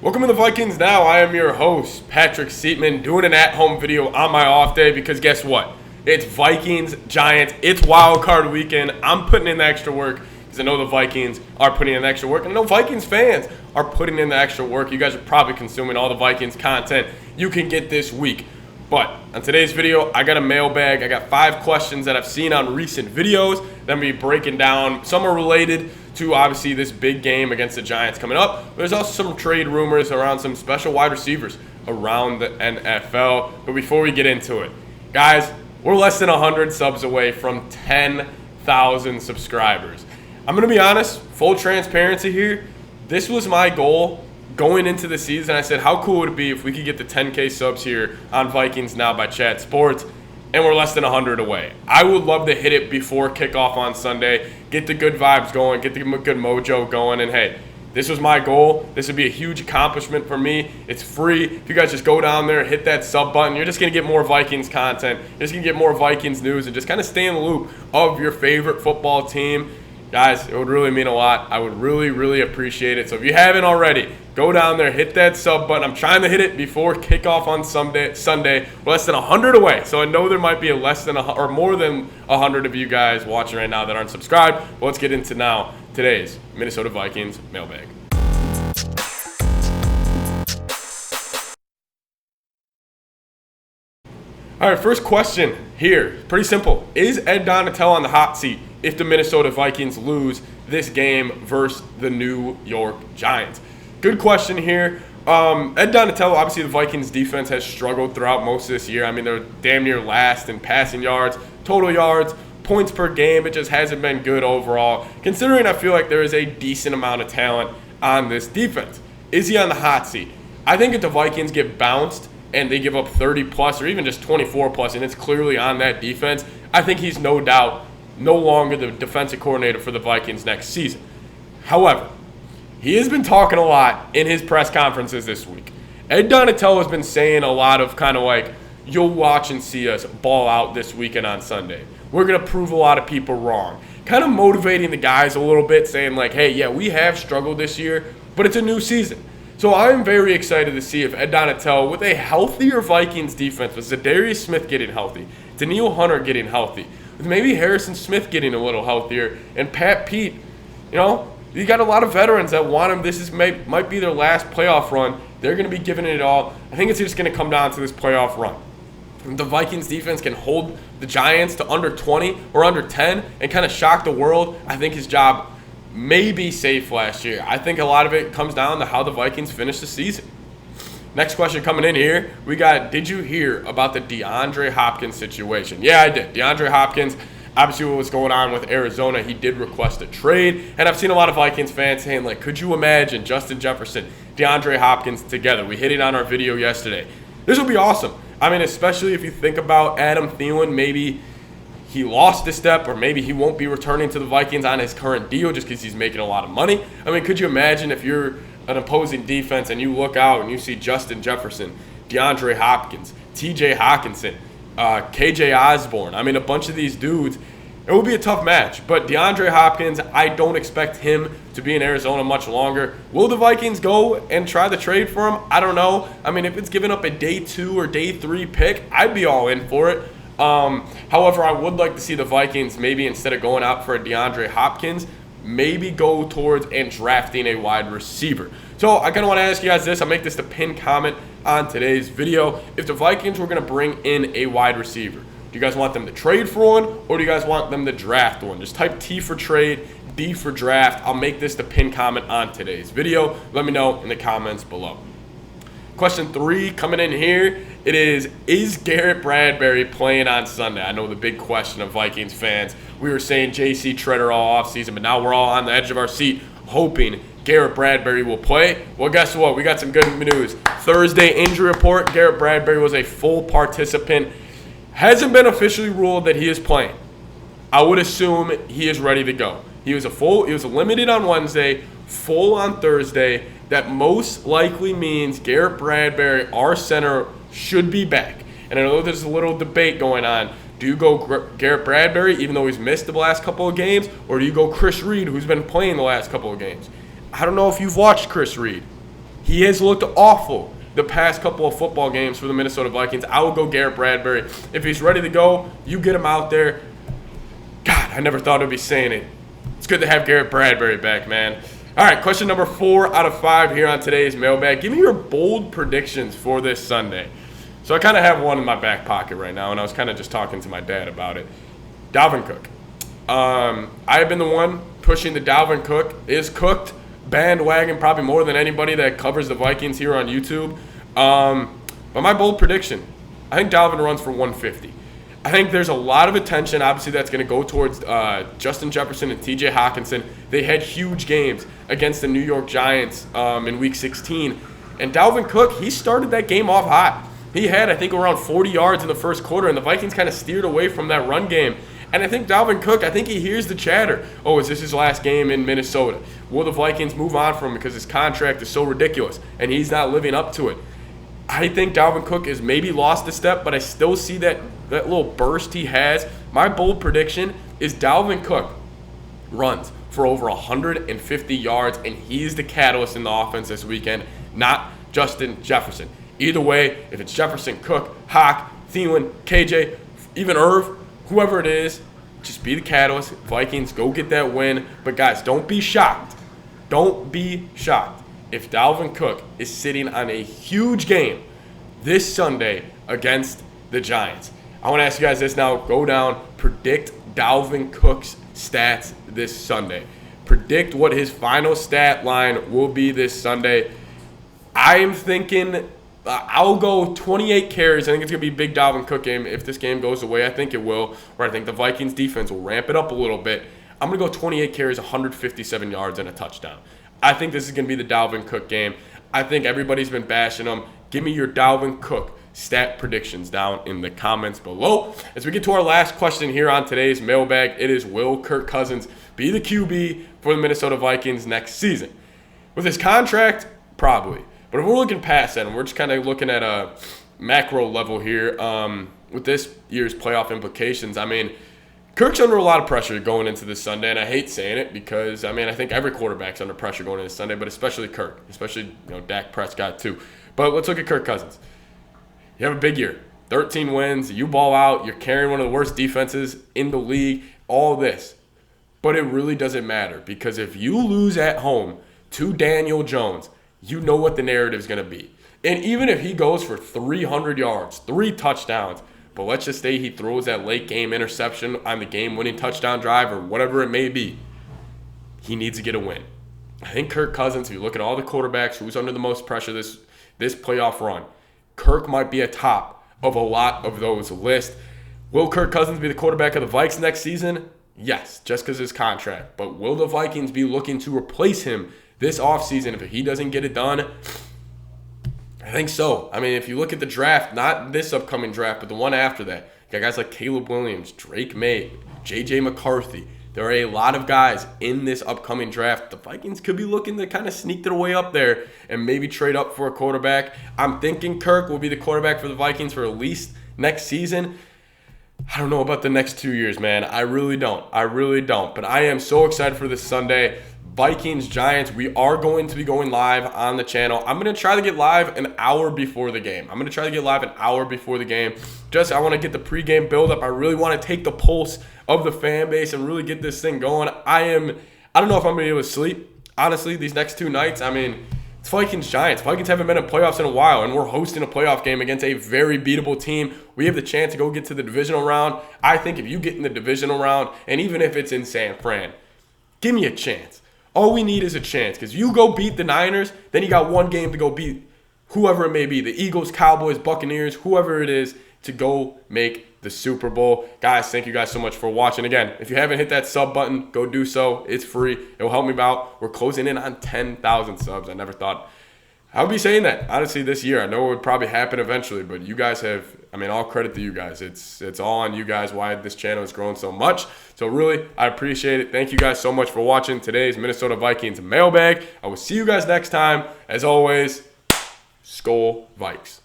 Welcome to the Vikings Now. I am your host, Patrick Seatman, doing an at-home video on my off day because guess what? It's Vikings, Giants, it's wild card weekend. I'm putting in the extra work because I know the Vikings are putting in the extra work, and I know Vikings fans are putting in the extra work. You guys are probably consuming all the Vikings content you can get this week. But on today's video, I got a mailbag. I got 5 questions that I've seen on recent videos that I'm going to be breaking down. Some are related to obviously this big game against the Giants coming up. But there's also some trade rumors around some special wide receivers around the NFL. But before we get into it, guys, we're less than 100 subs away from 10,000 subscribers. I'm going to be honest, full transparency here. This was my goal going into the season. I said, how cool would it be if we could get the 10K subs here on Vikings Now by Chat Sports, and we're less than 100 away. I would love to hit it before kickoff on Sunday, get the good vibes going, get the good mojo going, and hey, this was my goal. This would be a huge accomplishment for me. It's free. If you guys just go down there, hit that sub button, you're just going to get more Vikings content. You're just going to get more Vikings news and just kind of stay in the loop of your favorite football team. Guys, it would really mean a lot. I would really, really appreciate it. So if you haven't already, go down there, hit that sub button. I'm trying to hit it before kickoff on Sunday. We're less than 100 away. So I know there might be more than 100 of you guys watching right now that aren't subscribed. Well, let's get into now today's Minnesota Vikings mailbag. All right, first question here. Pretty simple. Is Ed Donatell on the hot seat if the Minnesota Vikings lose this game versus the New York Giants? Good question here. Ed Donatell, obviously the Vikings defense has struggled throughout most of this year. I mean, they're damn near last in passing yards, total yards, points per game. It just hasn't been good overall, considering I feel like there is a decent amount of talent on this defense. Is he on the hot seat? I think if the Vikings get bounced and they give up 30 plus or even just 24 plus, and it's clearly on that defense, I think he's no doubt no longer the defensive coordinator for the Vikings next season. However, he has been talking a lot in his press conferences this week. Ed Donatell has been saying a lot of kind of like, you'll watch and see us ball out this weekend on Sunday. We're going to prove a lot of people wrong. Kind of motivating the guys a little bit, saying like, hey, yeah, we have struggled this year, but it's a new season. So I'm very excited to see if Ed Donatell, with a healthier Vikings defense, with Zadarius Smith getting healthy, Danielle Hunter getting healthy, with maybe Harrison Smith getting a little healthier, and Pat Pete, you got a lot of veterans that want him. This might be their last playoff run. They're going to be giving it all. I think it's just going to come down to this playoff run. If the Vikings defense can hold the Giants to under 20 or under 10 and kind of shock the world, I think his job may be safe last year. I think a lot of it comes down to how the Vikings finish the season. Next question coming in here, we got, did you hear about the DeAndre Hopkins situation? Yeah, I did. DeAndre Hopkins, obviously what was going on with Arizona, he did request a trade. And I've seen a lot of Vikings fans saying, like, could you imagine Justin Jefferson, DeAndre Hopkins together? We hit it on our video yesterday. This would be awesome. I mean, especially if you think about Adam Thielen, maybe he lost a step, or maybe he won't be returning to the Vikings on his current deal just because he's making a lot of money. I mean, could you imagine if you're an opposing defense and you look out and you see Justin Jefferson, DeAndre Hopkins, TJ Hawkinson, KJ Osborne, I mean, a bunch of these dudes, it would be a tough match. But DeAndre Hopkins, I don't expect him to be in Arizona much longer. Will the Vikings go and try the trade for him? I don't know. I mean, if it's giving up a day 2 or day 3 pick, I'd be all in for it. However, I would like to see the Vikings maybe instead of going out for a DeAndre Hopkins, maybe go towards and drafting a wide receiver. So I kind of want to ask you guys this. I'll make this the pinned comment on today's video. If the Vikings were going to bring in a wide receiver, do you guys want them to trade for one, or do you guys want them to draft one? Just type T for trade, D for draft. I'll make this the pinned comment on today's video. Let me know in the comments below. Question 3 coming in here. It is Garrett Bradbury playing on Sunday? I know the big question of Vikings fans. We were saying J.C. Treader all offseason, but now we're all on the edge of our seat hoping Garrett Bradbury will play. Well, guess what? We got some good news. Thursday injury report, Garrett Bradbury was a full participant. Hasn't been officially ruled that he is playing. I would assume he is ready to go. He was limited on Wednesday, full on Thursday. That most likely means Garrett Bradbury, our center, should be back. And I know there's a little debate going on. Do you go Garrett Bradbury, even though he's missed the last couple of games, or do you go Chris Reed, who's been playing the last couple of games? I don't know if you've watched Chris Reed. He has looked awful the past couple of football games for the Minnesota Vikings. I would go Garrett Bradbury. If he's ready to go, you get him out there. God, I never thought I'd be saying it. It's good to have Garrett Bradbury back, man. All right, question number 4 out of 5 here on today's mailbag. Give me your bold predictions for this Sunday. So I kind of have one in my back pocket right now, and I was kind of just talking to my dad about it. Dalvin Cook. I have been the one pushing the Dalvin Cook is cooked bandwagon probably more than anybody that covers the Vikings here on YouTube. But my bold prediction, I think Dalvin runs for 150. I think there's a lot of attention, obviously, that's going to go towards Justin Jefferson and TJ Hawkinson. They had huge games against the New York Giants in Week 16. And Dalvin Cook, he started that game off hot. He had, I think, around 40 yards in the first quarter, and the Vikings kind of steered away from that run game. And I think Dalvin Cook, I think he hears the chatter. Oh, is this his last game in Minnesota? Will the Vikings move on from him because his contract is so ridiculous and he's not living up to it? I think Dalvin Cook has maybe lost a step, but I still see that little burst he has. My bold prediction is Dalvin Cook runs for over 150 yards, and he's the catalyst in the offense this weekend, not Justin Jefferson. Either way, if it's Jefferson, Cook, Hawk, Thielen, KJ, even Irv, whoever it is, just be the catalyst. Vikings, go get that win. But guys, don't be shocked. Don't be shocked if Dalvin Cook is sitting on a huge game this Sunday against the Giants. I want to ask you guys this now. Go down, predict Dalvin Cook's stats this Sunday. Predict what his final stat line will be this Sunday. I am thinking I'll go 28 carries. I think it's going to be a big Dalvin Cook game. If this game goes away, I think it will. Or I think the Vikings defense will ramp it up a little bit. I'm going to go 28 carries, 157 yards, and a touchdown. I think this is going to be the Dalvin Cook game. I think everybody's been bashing him. Give me your Dalvin Cook stat predictions down in the comments below. As we get to our last question here on today's mailbag, it is, will Kirk Cousins be the QB for the Minnesota Vikings next season? With his contract, probably. But if we're looking past that and we're just kind of looking at a macro level here with this year's playoff implications, I mean, Kirk's under a lot of pressure going into this Sunday, and I hate saying it because, I mean, I think every quarterback's under pressure going into this Sunday, but especially Kirk, especially, Dak Prescott too. But let's look at Kirk Cousins. You have a big year, 13 wins, you ball out, you're carrying one of the worst defenses in the league, all this. But it really doesn't matter because if you lose at home to Daniel Jones, you know what the narrative is going to be. And even if he goes for 300 yards, 3 touchdowns, but let's just say he throws that late game interception on the game-winning touchdown drive or whatever it may be, he needs to get a win. I think Kirk Cousins, if you look at all the quarterbacks, who's under the most pressure this playoff run, Kirk might be atop of a lot of those lists. Will Kirk Cousins be the quarterback of the Vikes next season? Yes, just because of his contract. But will the Vikings be looking to replace him this offseason if he doesn't get it done? I think so. I mean, if you look at the draft, not this upcoming draft, but the one after that, you got guys like Caleb Williams, Drake May, J.J. McCarthy. There are a lot of guys in this upcoming draft. The Vikings could be looking to kind of sneak their way up there and maybe trade up for a quarterback. I'm thinking Kirk will be the quarterback for the Vikings for at least next season. I don't know about the next 2 years, man. I really don't. But I am so excited for this Sunday. Vikings, Giants, we are going to be going live on the channel. I'm going to try to get live an hour before the game. I want to get the pregame build-up. I really want to take the pulse of the fan base and really get this thing going. I don't know if I'm going to be able to sleep, honestly, these next 2 nights. I mean, it's Vikings, Giants. Vikings haven't been in playoffs in a while, and we're hosting a playoff game against a very beatable team. We have the chance to go get to the divisional round. I think if you get in the divisional round, and even if it's in San Fran, give me a chance. All we need is a chance, because you go beat the Niners, then you got one game to go beat whoever it may be, the Eagles, Cowboys, Buccaneers, whoever it is, to go make the Super Bowl. Guys, thank you guys so much for watching. Again, if you haven't hit that sub button, go do so. It's free. It will help me out. We're closing in on 10,000 subs. I never thought I would be saying that, honestly, this year. I know it would probably happen eventually, but you guys have, all credit to you guys. It's all on you guys why this channel has grown so much. So really, I appreciate it. Thank you guys so much for watching today's Minnesota Vikings mailbag. I will see you guys next time. As always, Skol Vikes.